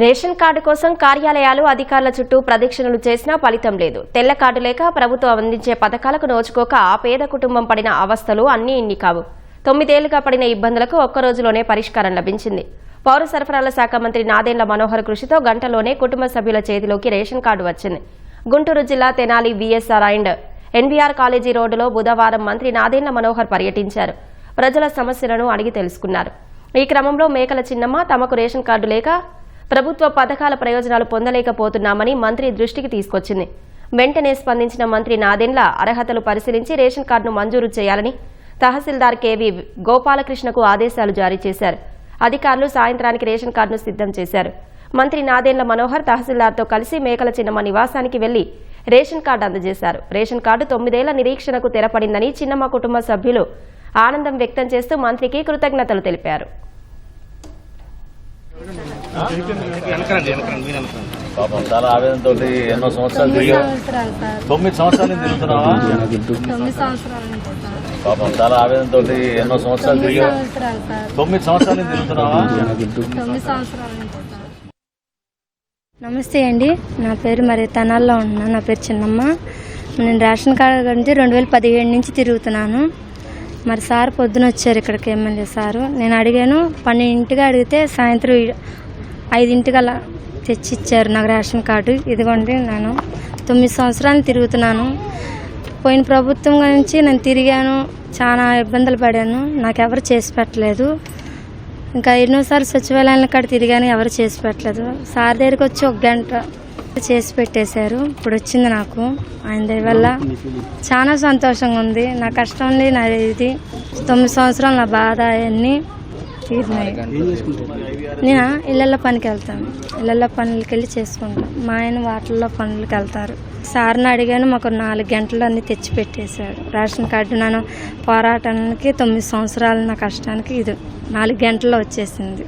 Ration card కోసం కార్యాలయాలు అధికారుల చుట్టూ ప్రదక్షిణలు చేసినా ఫలితం లేదు. తెల్ల కార్డు లేక ప్రభుత్వం అందించే పథకాలకు నోచుకోక ఆ పేద కుటుంబం పడిన అవస్థలు అన్నీ ఇన్ని కావు. 9 ఏళ్లుగా పడిన ఇబ్బందులకు ఒక్క రోజులోనే పరిష్కారం లభించింది. పౌర సరఫరాల శాఖ మంత్రి నాదెండ్ల మనోహర్ కృషితో గంటలోనే కుటుంబ సభ్యుల చేతిలోకి రేషన్ కార్డు వచ్చింది. గుంటూరు జిల్లా Tenali VSR and NBR college రోడ్డులో బుధవారం మంత్రి నాదెండ్ల మనోహర్ పర్యటించారు. ప్రజల సమస్యలను అడిగి తెలుసుకున్నారు. ఈ క్రమంలో మేకల చిన్నమ్మ తమకు రేషన్ కార్డు లేక ప్రభుత్వ పథకాల ప్రయోజనాలు పొందలేకపోతున్నామని మంత్రి దృష్టికి తీసుకొచ్చింది. వెంటనే స్పందించిన మంత్రి నాదెండ్ల అర్హతలు పరిశీలించి రేషన్ కార్డును మంజూరు చేయాలని తహసీల్దార్ కేవీ గోపాలకృష్ణకు ఆదేశాలు జారీ చేశారు. అధికారులు సాయంత్రానికి రేషన్ కార్డును సిద్ధం చేశారు. మంత్రి నాదెండ్ల మనోహర్ తహసీల్దార్తో కలిసి మేకల చిన్నమ్మ నివాసానికి వెళ్లి రేషన్ కార్డు అందజేశారు. రేషన్ కార్డు 9 ఏళ్ల నిరీక్షణకు తెరపడిందని చిన్నమ్మ కుటుంబ సభ్యులు ఆనందం వ్యక్తం చేస్తూ మంత్రికి కృతజ్ఞతలు తెలిపారు. పాపం చాలా ఆవేదనతో ఎన్నో సంవత్సరాలు తిరిగా 9 సంవత్సరాలు తిరుగుతున్నావా? పాపం చాలా ఆవేదనతో ఎన్నో సంవత్సరాలు తిరిగా 9 సంవత్సరాలు తిరుగుతున్నావా? నమస్తే అండి, నా పేరు మరి తెనాల్లో ఉంటున్నాను. నా పేరు చిన్నమ్మ. నేను రేషన్ కార్డు గురించి 2017 నుంచి తిరుగుతున్నాను. మరి సార్ పొద్దున వచ్చారు ఇక్కడికి, ఎమ్మెల్యే సారు. నేను అడిగాను, 12ంటికి అడిగితే సాయంత్రం 5ంటికి అలా తెచ్చిచ్చారు నాకు రేషన్ కార్డు. ఇదిగోండి, నేను 9 సంవత్సరాలు తిరుగుతున్నాను. పోయిన ప్రభుత్వం గురించి నేను తిరిగాను, చాలా ఇబ్బందులు పడాను. నాకు ఎవరు చేసి పెట్టలేదు. ఇంకా ఎన్నోసార్లు సచివాలయాల కాడ తిరిగాను, ఎవరు చేసి పెట్టలేదు. సార్ దగ్గరికి వచ్చి 1 గంట చేసి పెట్టేశారు. ఇప్పుడు వచ్చింది నాకు. ఆయన దయ వల్ల చాలా సంతోషంగా ఉంది. నా కష్టం ఉంది, నా ఇది 9 సంవత్సరాలు నా బాధ అవన్నీ తీరినాయి. నేను ఇళ్ళల్లో పనికి వెళ్తాను, ఇళ్ళల్లో పనులకి వెళ్ళి చేసుకుంటాను. మా ఆయన వాటిల్లో పనులకి వెళ్తారు. సార్ని అడిగాను, మాకు 4 గంటలు అన్నీ తెచ్చి పెట్టేశాడు. రేషన్ కార్డు నన్ను పోరాటానికి 9 సంవత్సరాలు నా కష్టానికి ఇది 4 గంటల్లో వచ్చేసింది.